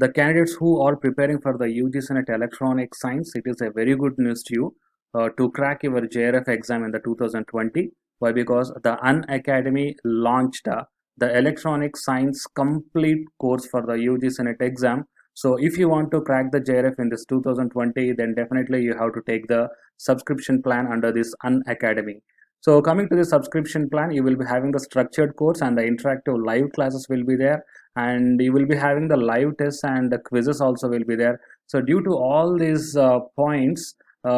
The candidates who are preparing for the UG Senate Electronic Science, it is a very good news to you to crack your JRF exam in the 2020. Why? Because the Unacademy launched the Electronic Science complete course for the UG Senate exam. So if you want to crack the JRF in this 2020, then definitely you have to take the subscription plan under this Unacademy. So coming to the subscription plan, you will be having the structured course and the interactive live classes will be there, and you will be having the live tests and the quizzes also will be there. So due to all these points,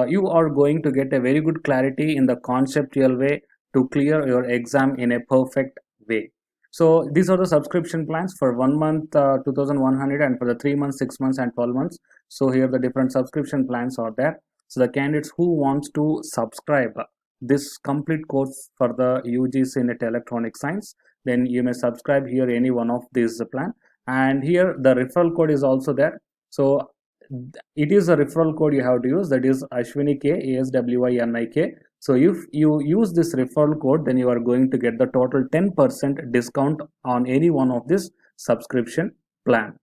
you are going to get a very good clarity in the conceptual way to clear your exam in a perfect way. So these are the subscription plans for 1 month 2100, and for the 3 months, 6 months and 12 months. So here the different subscription plans are there. So the candidates who wants to subscribe this complete course for the UG Senate Electronic Science, then you may subscribe here any one of these plan. And here the referral code is also there. So it is a referral code you have to use, that is Ashwini K, ASWINIK. So if you use this referral code, then you are going to get the total 10% discount on any one of this subscription plan.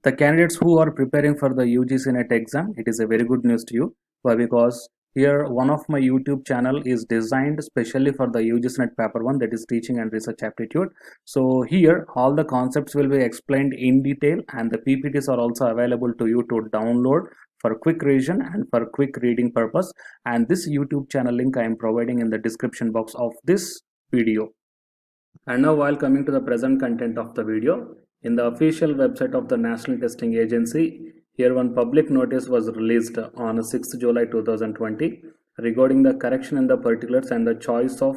The candidates who are preparing for the UG Senate exam, it is a very good news to you. Why? Because here one of my YouTube channel is designed specially for the UG Senate paper 1, that is teaching and research aptitude. So here all the concepts will be explained in detail, and the PPTs are also available to you to download for quick revision and for quick reading purpose. And this YouTube channel link I am providing in the description box of this video. And now, while coming to the present content of the video, in the official website of the National Testing Agency, here one public notice was released on 6th July 2020 regarding the correction in the particulars and the choice of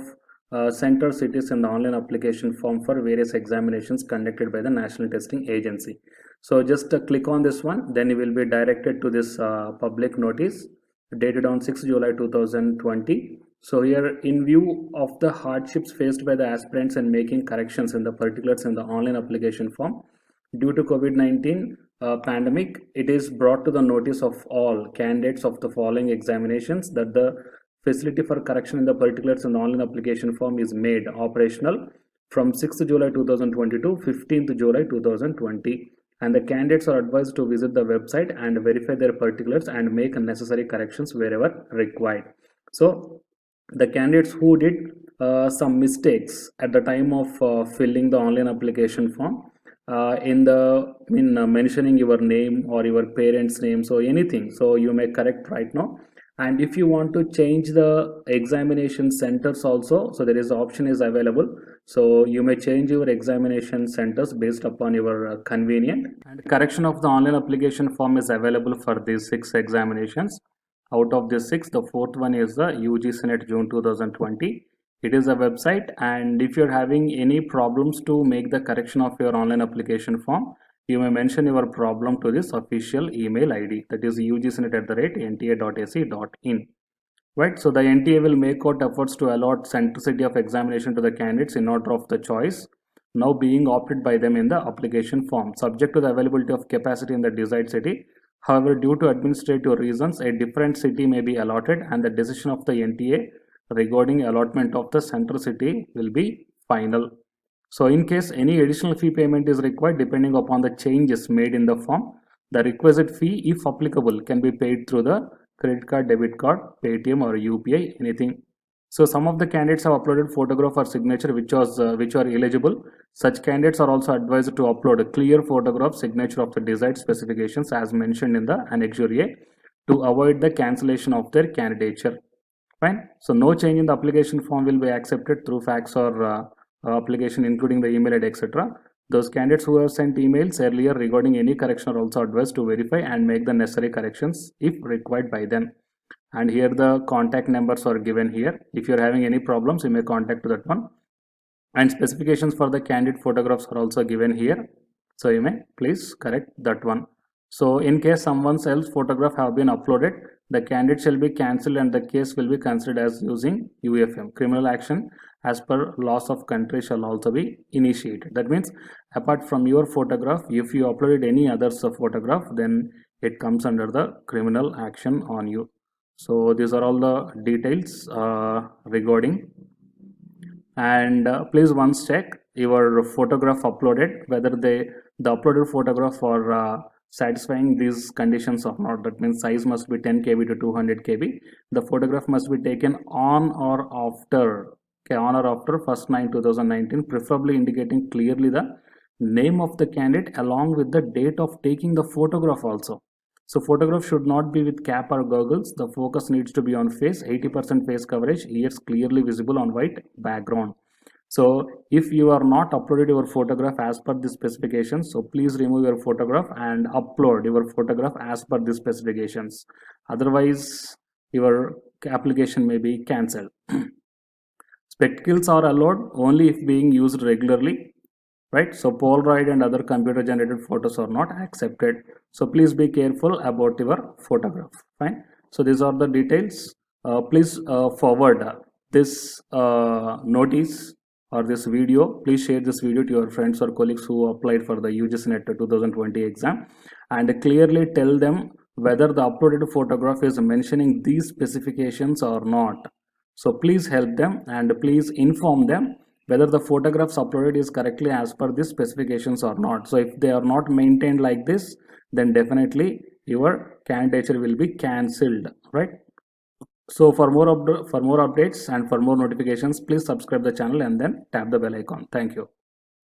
center cities in the online application form for various examinations conducted by the National Testing Agency. So just click on this one, then you will be directed to this public notice dated on 6th July 2020. So here, in view of the hardships faced by the aspirants in making corrections in the particulars in the online application form due to COVID-19 pandemic, it is brought to the notice of all candidates of the following examinations that the facility for correction in the particulars in the online application form is made operational from 6th July 2020 to 15th July 2020. And the candidates are advised to visit the website and verify their particulars and make necessary corrections wherever required. So the candidates who did some mistakes at the time of filling the online application form, mentioning your name or your parents' name, so anything, so you may correct right now. And if you want to change the examination centers also, so there is option is available, so you may change your examination centers based upon your convenient. And correction of the online application form is available for these 6 examinations. Out of this 6, the 4th one is the UG Senate June 2020. It is a website, and if you're having any problems to make the correction of your online application form, you may mention your problem to this official email ID, that is ugsenate@nta.ac.in. Right, so the NTA will make out efforts to allot centricity of examination to the candidates in order of the choice now being opted by them in the application form, subject to the availability of capacity in the desired city. However, due to administrative reasons, a different city may be allotted, and the decision of the NTA regarding allotment of the central city will be final. So in case any additional fee payment is required depending upon the changes made in the form, the requisite fee, if applicable, can be paid through the credit card, debit card, Paytm or UPI, anything. So some of the candidates have uploaded photograph or signature which are eligible. Such candidates are also advised to upload a clear photograph signature of the desired specifications as mentioned in the Annex A to avoid the cancellation of their candidature. Fine. So no change in the application form will be accepted through fax or application, including the email ID, etc. Those candidates who have sent emails earlier regarding any correction are also advised to verify and make the necessary corrections if required by them. And here the contact numbers are given here. If you're having any problems, you may contact that one. And specifications for the candidate photographs are also given here, so you may please correct that one. So in case someone else's photograph have been uploaded, the candidate shall be cancelled and the case will be considered as using UFM. Criminal action as per laws of country shall also be initiated. That means apart from your photograph, if you uploaded any other's photograph, then it comes under the criminal action on you. So these are all the details regarding. And please once check your photograph uploaded whether the uploaded photograph for satisfying these conditions or not. That means size must be 10 kb to 200 kb. The photograph must be taken on or after, okay, on or after 1st 9 2019, preferably indicating clearly the name of the candidate along with the date of taking the photograph also. So photograph should not be with cap or goggles. The focus needs to be on face, 80% face coverage, ears clearly visible on white background. So if you are not uploaded your photograph as per the specifications, so please remove your photograph and upload your photograph as per the specifications. Otherwise, your application may be cancelled. Spectacles are allowed only if being used regularly, right? So Polaroid and other computer generated photos are not accepted. So please be careful about your photograph. Fine. So these are the details. Please forward this notice or this video. Please share this video to your friends or colleagues who applied for the UGC NET 2020 exam, and clearly tell them whether the uploaded photograph is mentioning these specifications or not. So please help them and please inform them whether the photographs uploaded is correctly as per the specifications or not. So if they are not maintained like this, then definitely your candidature will be cancelled, right? So for more updates and for more notifications, please subscribe the channel and then tap the bell icon. Thank you.